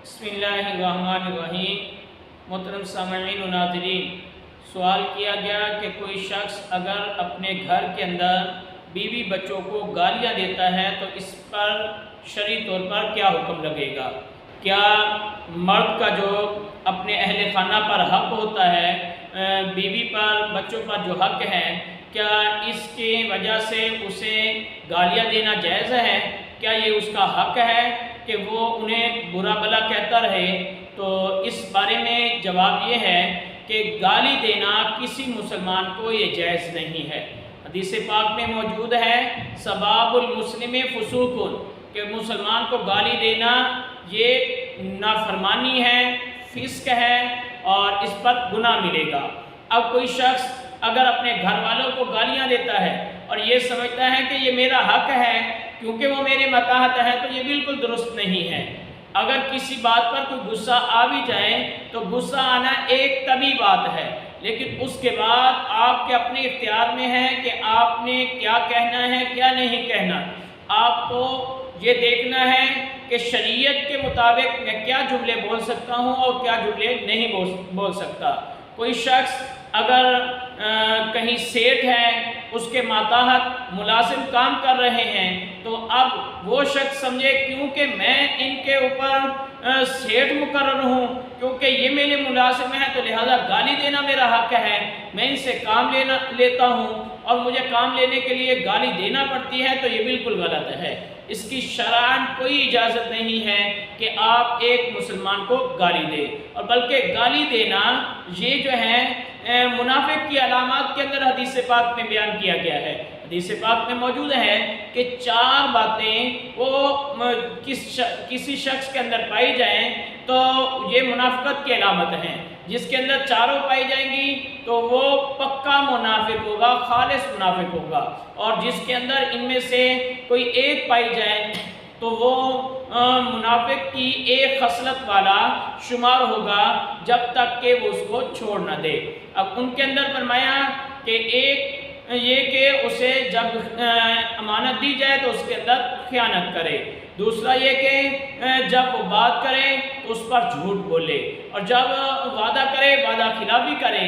بسم اللہ الرحمن الرحیم۔ محترم سامعین و ناظرین، سوال کیا گیا کہ کوئی شخص اگر اپنے گھر کے اندر بیوی بچوں کو گالیاں دیتا ہے تو اس پر شرعی طور پر کیا حکم لگے گا؟ کیا مرد کا جو اپنے اہل خانہ پر حق ہوتا ہے، بیوی پر بچوں پر جو حق ہے، کیا اس کی وجہ سے اسے گالیاں دینا جائز ہے؟ کیا یہ اس کا حق ہے کہ وہ انہیں برا بھلا کہتا رہے؟ تو اس بارے میں جواب یہ ہے کہ گالی دینا کسی مسلمان کو یہ جائز نہیں ہے۔ حدیث پاک میں موجود ہے سباب المسلم فسوق، کہ مسلمان کو گالی دینا یہ نافرمانی ہے، فسق ہے اور اس پر گناہ ملے گا۔ اب کوئی شخص اگر اپنے گھر والوں کو گالیاں دیتا ہے اور یہ سمجھتا ہے کہ یہ میرا حق ہے کیونکہ وہ میرے ماتحت ہے، تو یہ بالکل درست نہیں ہے۔ اگر کسی بات پر کوئی غصہ آ بھی جائے تو غصہ آنا ایک طبیعی بات ہے، لیکن اس کے بعد آپ کے اپنے اختیار میں ہے کہ آپ نے کیا کہنا ہے کیا نہیں کہنا۔ آپ کو یہ دیکھنا ہے کہ شریعت کے مطابق میں کیا جملے بول سکتا ہوں اور کیا جملے نہیں بول سکتا۔ کوئی شخص اگر کہیں سیٹھ ہے، اس کے ماتحت ملازم کام کر رہے ہیں، تو اب وہ شخص سمجھے کیونکہ میں ان کے اوپر سیٹھ مقرر ہوں، کیونکہ یہ میرے ملازم ہیں، تو لہذا گالی دینا میرا حق ہے، میں ان سے کام لیتا ہوں اور مجھے کام لینے کے لیے گالی دینا پڑتی ہے، تو یہ بالکل غلط ہے۔ اس کی شرعاً کوئی اجازت نہیں ہے کہ آپ ایک مسلمان کو گالی دیں، اور بلکہ گالی دینا یہ جو ہے منافق کی علامات کے اندر حدیث پاک میں بیان کیا گیا ہے۔ حدیث پاک میں موجود ہے کہ 4 باتیں وہ کسی شخص کے اندر پائی جائیں تو یہ منافقت کی علامت ہیں۔ جس کے اندر 4 پائی جائیں گی تو وہ پکا منافق ہوگا، خالص منافق ہوگا، اور جس کے اندر ان میں سے کوئی ایک پائی جائے تو وہ منافق کی ایک خصلت والا شمار ہوگا جب تک کہ وہ اس کو چھوڑ نہ دے۔ اب ان کے اندر فرمایا کہ ایک یہ کہ اسے جب امانت دی جائے تو اس کے اندر خیانت کرے، دوسرا یہ کہ جب وہ بات کرے تو اس پر جھوٹ بولے، اور جب وعدہ کرے وعدہ خلافی کرے،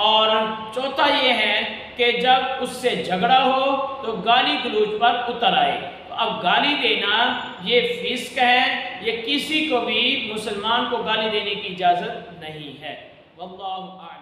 اور چوتھا یہ ہے کہ جب اس سے جھگڑا ہو تو گالی گلوچ پر اتر آئے۔ اب گالی دینا یہ فسق ہے، یہ کسی کو بھی مسلمان کو گالی دینے کی اجازت نہیں ہے۔ واللہ اعلم۔